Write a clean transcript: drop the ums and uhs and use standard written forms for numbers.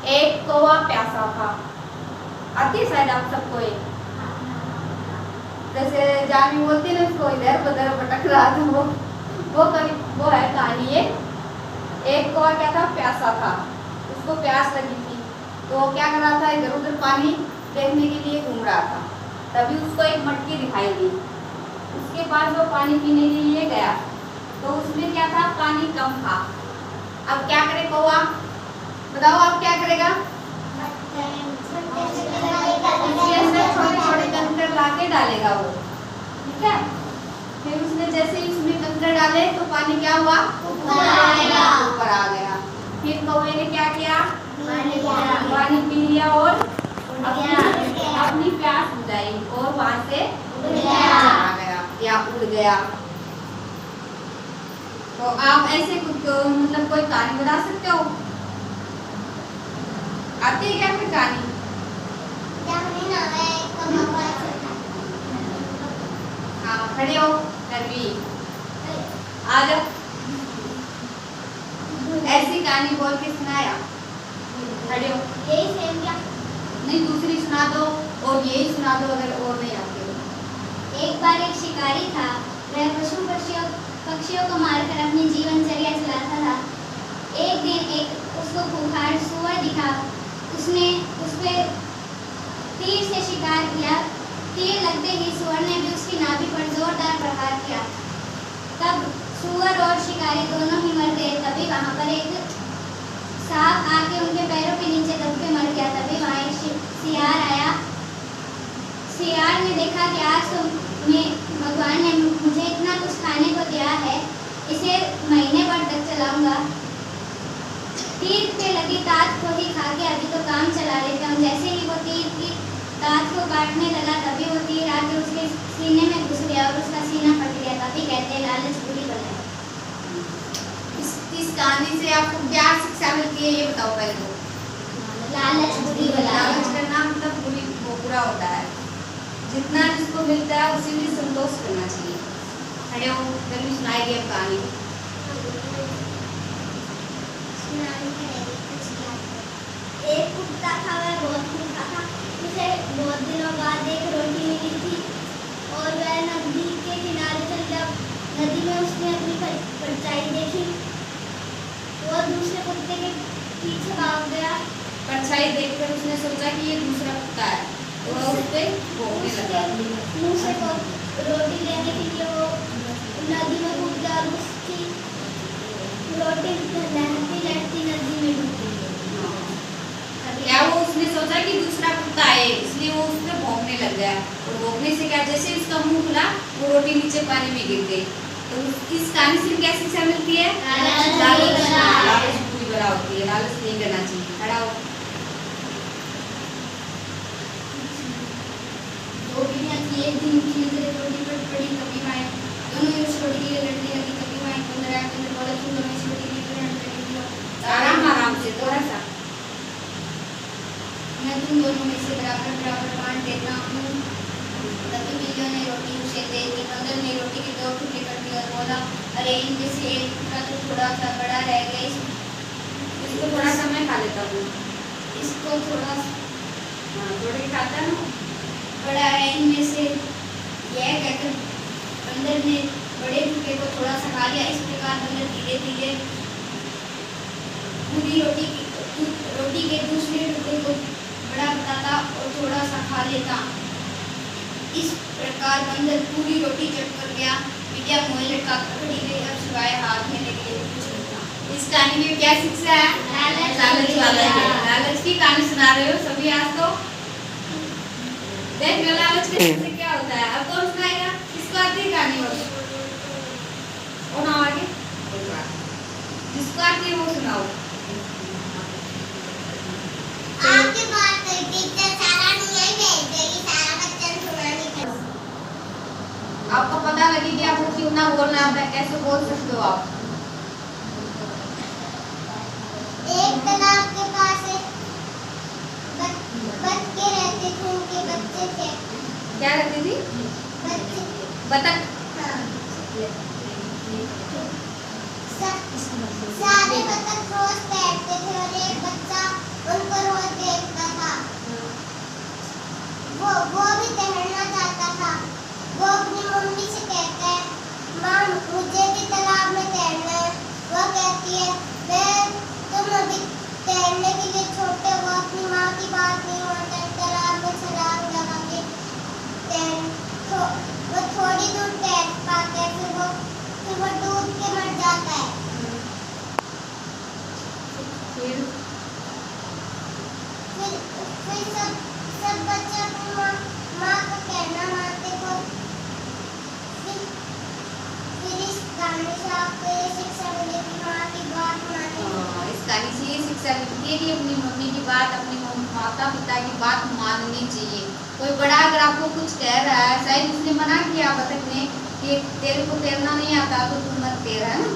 एक कौवा प्यासा था। आती है शायद आप सबको ये, जैसे जामी बोलती है ना उसको, इधर उधर भटक रहा था वो है कहानी ये। एक कौवा क्या था, प्यासा था, उसको प्यास लगी थी, तो वो क्या कर रहा था, इधर उधर पानी देखने के लिए घूम रहा था। तभी उसको एक मटकी दिखाई दी, उसके पास वो पानी पीने के लिए गया, तो उसमें क्या था, पानी कम था। अब क्या करे कौवा, बताओ आप क्या करेगा? छोटे छोटे कंकड़ लाके डालेगा वो, ठीक है। फिर उसने जैसे ही उसमें कंकड़ डाले तो पानी क्या हुआ, ऊपर आ गया। फिर कौवे ने क्या किया, पानी पी लिया और अपनी प्यास बुझाई और वहां से चला गया या उड़ गया। तो आप ऐसे कुछ मतलब कोई कहानी बता सकते हो? आती है क्या कोई कहानी? हाँ खड़े हो, आ जाओ, ऐसी कहानी बोल के सुनाया। खड़े हो, यही सेम क्या? नहीं दूसरी सुना दो और यही सुना दो अगर और नहीं आती हो। एक बार एक शिकारी था, वह पशु पक्षियों को मारकर अपनी जीवनचर्या चलाता था। एक दिन एक उसको खूंखार सूअर दिखा, उसने उस पे तीर से शिकार किया। तीर लगते ही सूअर ने भी उसकी नाभि पर जोरदार प्रहार किया। तब सूअर और शिकारी दोनों ही मर गए। तभी वहां पर एक सांप आके उनके पैरों के नीचे दब के मर गया। तभी वहां एक सियार आया। सियार ने देखा कि आज तो भगवान ने मुझे इतना कुछ खाने को दिया है, इसे महीने भर तक चलाऊंगा। तीर पे लगी ताज को ही खा के अभी तो काम चला लेता हूँ। जैसे ही वो तीर की ताज को काटने लगा, तभी वो तीर आके उसके सीने में घुस गया और उसका सीना फट गया। तभी कहते हैं लालच बुरी बला है। इस कहानी से आपको क्या शिक्षा मिलती है ये बताओ पहले तो। लालच बुरी बला है। लालच करना मतलब बुरा होता है। जितना जिसको मिलता है उसी में संतोष करना चाहिए। खड़े हो, जल्दी सुनाइए अब कहानी। एक कुत्ता था, वह बहुत भूखा था। उसे बहुत दिनों बाद एक रोटी मिली थी और वह नदी के किनारे चल गया। नदी में उसने अपनी परछाई देखी। वो दूसरे कुत्ते के पीछे भाग गया। परछाई देखकर उसने सोचा कि ये दूसरा कुत्ता है, तो वह उस पे भौंकने लगा। मुंह से रोटी लेने के लिए वो नदी में कूद गया और उसकी रोटी लहरती लहरती नदी में डूब गई। क्या वो उसने सोचा कि दूसरा कुत्ता है, इसलिए वो उस पे भौंकने लग गया और भौंकने से क्या, जैसे उसका मुंह खुला वो रोटी नीचे पानी में गिर गई। तो इस कहानी से क्या शिक्षा मिलती है? लालच बुरी बला होती है, लालच नहीं करना चाहिए। खड़ा हो। एक दिन रोटी पर पड़ी, कभी माए दोनों ही उस रोटी के लिए लड़ने लगी। कभी माए को अंदर आकर बोला, तुम दोनों इस रोटी के लिए लड़ आराम से थोड़ा सा। मैं तुम दोनों में से बराबर बराबर बांट देता हूँ। तभी बिल्लियों ने रोटी उसे दे दी। बंदर ने रोटी के 2 टुकड़े कर दिए और बोला, अरे इनमें से एक टुकड़ा तो थोड़ा सा बड़ा रह गया, इसको थोड़ा सा मैं खा लेता हूँ। इसको थोड़ा थोड़ी खाता ना बड़ा है इनमें से। यह कहकर बंदर ने बड़े टुकड़े को थोड़ा सा खा लिया। इस प्रकार बंदर धीरे धीरे पूरी रोटी के दूसरे टुकड़े को बड़ा बताता और थोड़ा सा खा लेता। इस प्रकार बंदर पूरी रोटी चट कर गया। बिटिया मोह लटका खड़ी गई, अब सिवाय हाथ में लेके कुछ नहीं था। इस कहानी में क्या शिक्षा है? लालच वाला है। लालच की कहानी सुना रहे हो सभी आज तो देख लो लालच से क्या होता है। अब कौन सुनाएगा? किसको आती है कहानी? और ना आगे जिसको आती है वो सुनाओ। आपके बात टीचर सारा नहीं भेज देगी, सारा बच्चों सुनानी पड़ेगी। आपको पता लगे कि आपको क्यों ना बोलना आता है, कैसे बोल सकते हो आप? एक तालाब के पास बतखे रहते थे, उनके बच्चे थे। क्या रहती थी? बच्चे। बतख। हाँ। सारे बतख रोज तैरते थे और एक बच्चा उनको तैरने के लिए छोटे वो अपनी माँ की बात नहीं मानता, तालाब में छलांग लगा के वो थोड़ी दूर तैर पाता है, फिर वो डूब के मर जाता है। फिर सब बच्चे अपनी माँ का कहना मानते को। फिर इस कहानी से आपको ये शिक्षा मिली कि माँ की बात माने। इस कहानी से ये शिक्षा मिलती है कि अपनी मम्मी की बात, अपनी माता पिता की बात माननी चाहिए। कोई बड़ा अगर आपको कुछ कह रहा है, शायद उसने मना किया बतख ने कि तेरे को तैरना नहीं आता तो तू मत तैर, है ना।